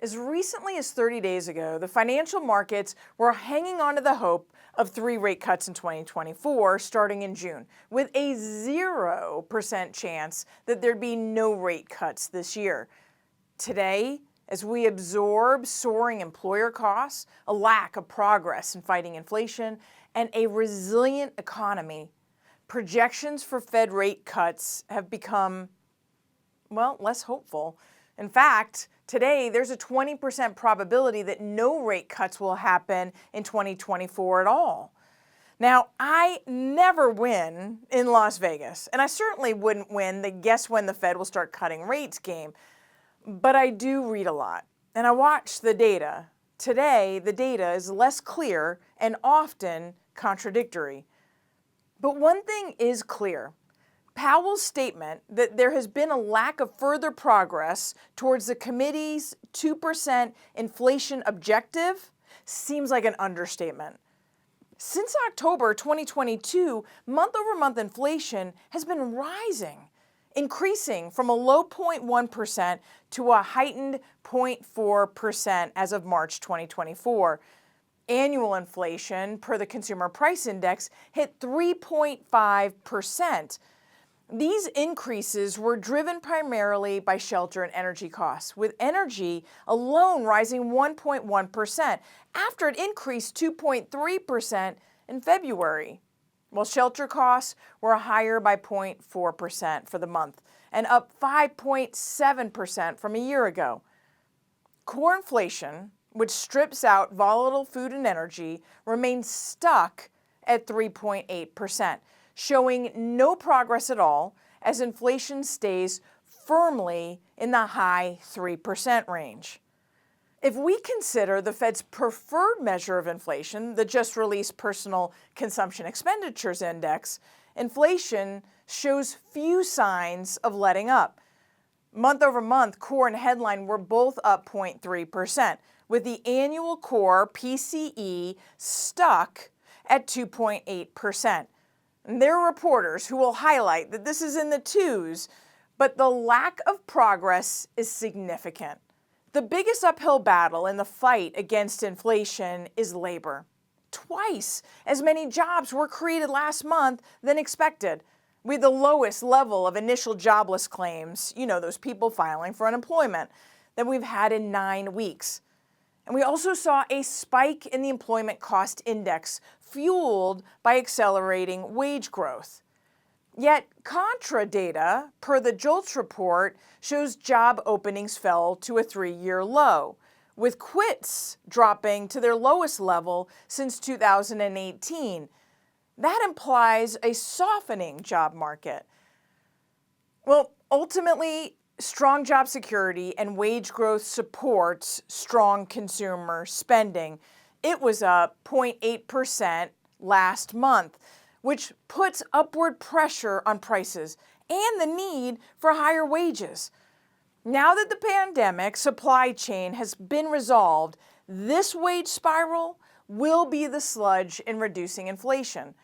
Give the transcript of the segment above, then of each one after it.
As recently as 30 days ago, the financial markets were hanging on to the hope of 3 rate cuts in 2024 starting in June, with a 0% chance that there'd be no rate cuts this year. Today, as we absorb soaring employer costs, a lack of progress in fighting inflation, and a resilient economy, projections for Fed rate cuts have become, well, less hopeful. In fact, today there's a 20% probability that no rate cuts will happen in 2024 at all. Now, I never win in Las Vegas, and I certainly wouldn't win the guess when the Fed will start cutting rates game, but I do read a lot, and I watch the data. Today, the data is less clear and often contradictory. But one thing is clear. Powell's statement that there has been a lack of further progress towards the committee's 2% inflation objective seems like an understatement. Since October 2022, month-over-month inflation has been rising, increasing from a low 0.1% to a heightened 0.4% as of March 2024. Annual inflation per the Consumer Price Index hit 3.5%. These increases were driven primarily by shelter and energy costs, with energy alone rising 1.1% after it increased 2.3% in February, while shelter costs were higher by 0.4% for the month and up 5.7% from a year ago. Core inflation, which strips out volatile food and energy, remains stuck at 3.8%. Showing no progress at all as inflation stays firmly in the high 3% range. If we consider the Fed's preferred measure of inflation, the just-released Personal Consumption Expenditures Index, inflation shows few signs of letting up. Month-over-month, core and headline were both up 0.3%, with the annual core PCE stuck at 2.8%. There are reporters who will highlight that this is in the twos, but the lack of progress is significant. The biggest uphill battle in the fight against inflation is labor. Twice as many jobs were created last month than expected, with the lowest level of initial jobless claims, those people filing for unemployment, that we've had in 9 weeks. And we also saw a spike in the employment cost index, fueled by accelerating wage growth. Yet, contra data, per the JOLTS report, shows job openings fell to a 3-year low, with quits dropping to their lowest level since 2018. That implies a softening job market. Well, ultimately, strong job security and wage growth supports strong consumer spending. It was up 0.8% last month, which puts upward pressure on prices and the need for higher wages. Now that the pandemic supply chain has been resolved, this wage spiral will be the sludge in reducing inflation.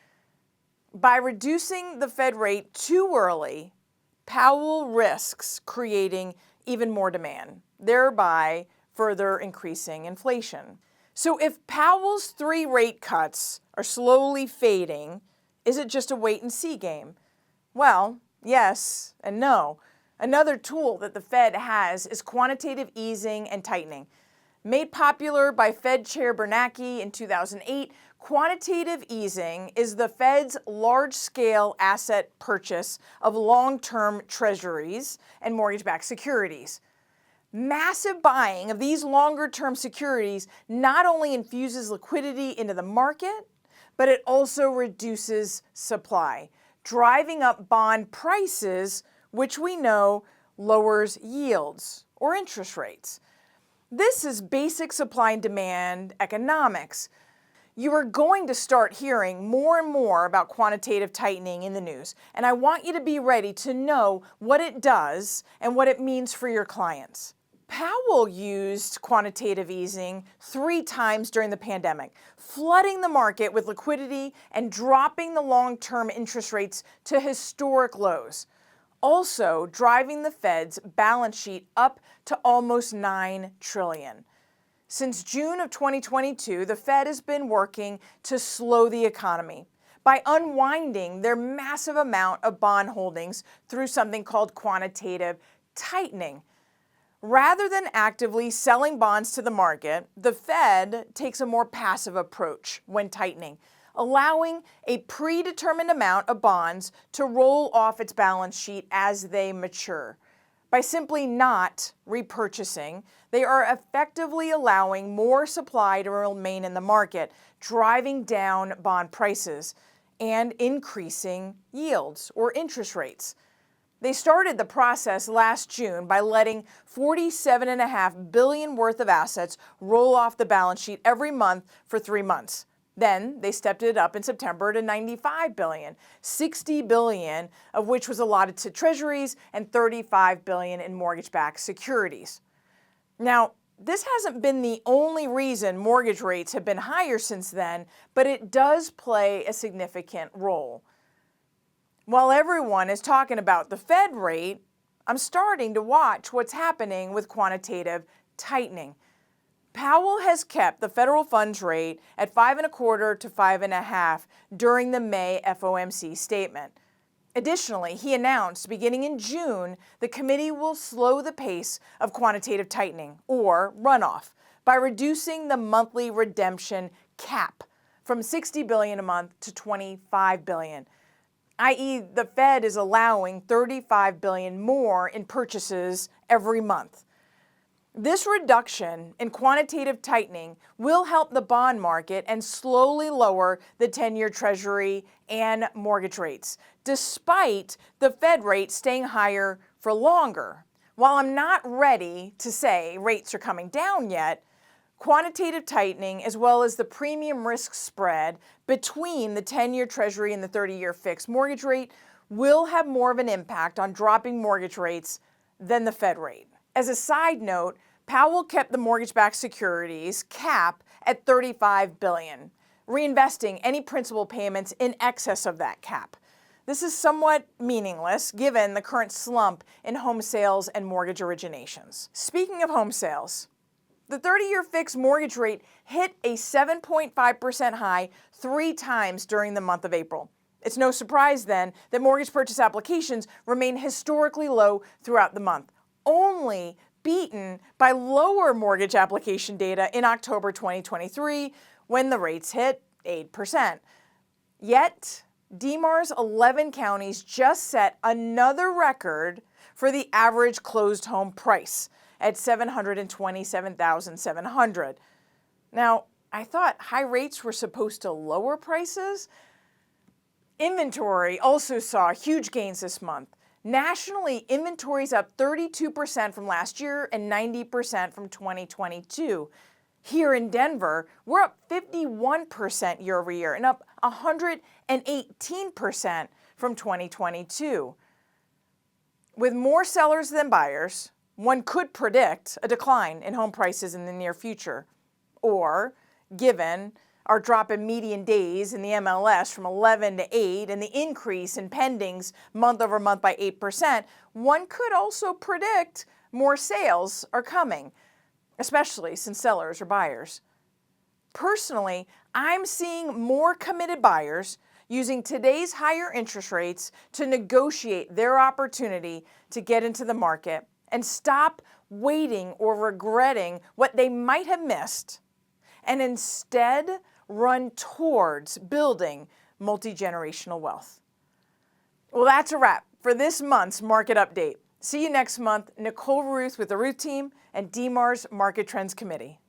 By reducing the Fed rate too early, Powell risks creating even more demand, thereby further increasing inflation. So if Powell's 3 rate cuts are slowly fading, is it just a wait-and-see game? Well, yes and no. Another tool that the Fed has is quantitative easing and tightening. Made popular by Fed Chair Bernanke in 2008, quantitative easing is the Fed's large-scale asset purchase of long-term treasuries and mortgage-backed securities. Massive buying of these longer-term securities not only infuses liquidity into the market, but it also reduces supply, driving up bond prices, which we know lowers yields or interest rates. This is basic supply and demand economics. You are going to start hearing more and more about quantitative tightening in the news, and I want you to be ready to know what it does and what it means for your clients. Powell used quantitative easing 3 times during the pandemic, flooding the market with liquidity and dropping the long-term interest rates to historic lows. also driving the Fed's balance sheet up to almost $9 trillion. Since June of 2022, the Fed has been working to slow the economy by unwinding their massive amount of bond holdings through something called quantitative tightening. Rather than actively selling bonds to the market, the Fed takes a more passive approach when tightening, allowing a predetermined amount of bonds to roll off its balance sheet as they mature. By simply not repurchasing, they are effectively allowing more supply to remain in the market, driving down bond prices and increasing yields or interest rates. They started the process last June by letting $47.5 billion worth of assets roll off the balance sheet every month for 3 months. Then they stepped it up in September to $95 billion, $60 billion of which was allotted to treasuries and $35 billion in mortgage-backed securities. Now, this hasn't been the only reason mortgage rates have been higher since then, but it does play a significant role. While everyone is talking about the Fed rate, I'm starting to watch what's happening with quantitative tightening. Powell has kept the federal funds rate at 5.25 to 5.5 during the May FOMC statement. Additionally, he announced beginning in June, the committee will slow the pace of quantitative tightening, or runoff, by reducing the monthly redemption cap from $60 billion a month to $25 billion, i.e. the Fed is allowing $35 billion more in purchases every month. This reduction in quantitative tightening will help the bond market and slowly lower the 10-year Treasury and mortgage rates, despite the Fed rate staying higher for longer. While I'm not ready to say rates are coming down yet, quantitative tightening, as well as the premium risk spread between the 10-year Treasury and the 30-year fixed mortgage rate, will have more of an impact on dropping mortgage rates than the Fed rate. As a side note, Powell kept the mortgage-backed securities cap at $35 billion, reinvesting any principal payments in excess of that cap. This is somewhat meaningless given the current slump in home sales and mortgage originations. Speaking of home sales, the 30-year fixed mortgage rate hit a 7.5% high 3 times during the month of April. It's no surprise then that mortgage purchase applications remain historically low throughout the month, only beaten by lower mortgage application data in October 2023 when the rates hit 8%. Yet, DMAR's 11 counties just set another record for the average closed home price at $727,700. Now, I thought high rates were supposed to lower prices. Inventory also saw huge gains this month. Nationally, inventory is up 32% from last year and 90% from 2022. Here in Denver, we're up 51% year over year and up 118% from 2022. With more sellers than buyers, one could predict a decline in home prices in the near future. Or, given our drop in median days in the NMLS from 11 to 8 and the increase in pendings month over month by 8%, one could also predict more sales are coming, especially since sellers are buyers. Personally, I'm seeing more committed buyers using today's higher interest rates to negotiate their opportunity to get into the market and stop waiting or regretting what they might have missed, and instead run towards building multi-generational wealth. Well, that's a wrap for this month's market update. See you next month. Nicole Rueth with the Rueth Team and DMAR's Market Trends Committee.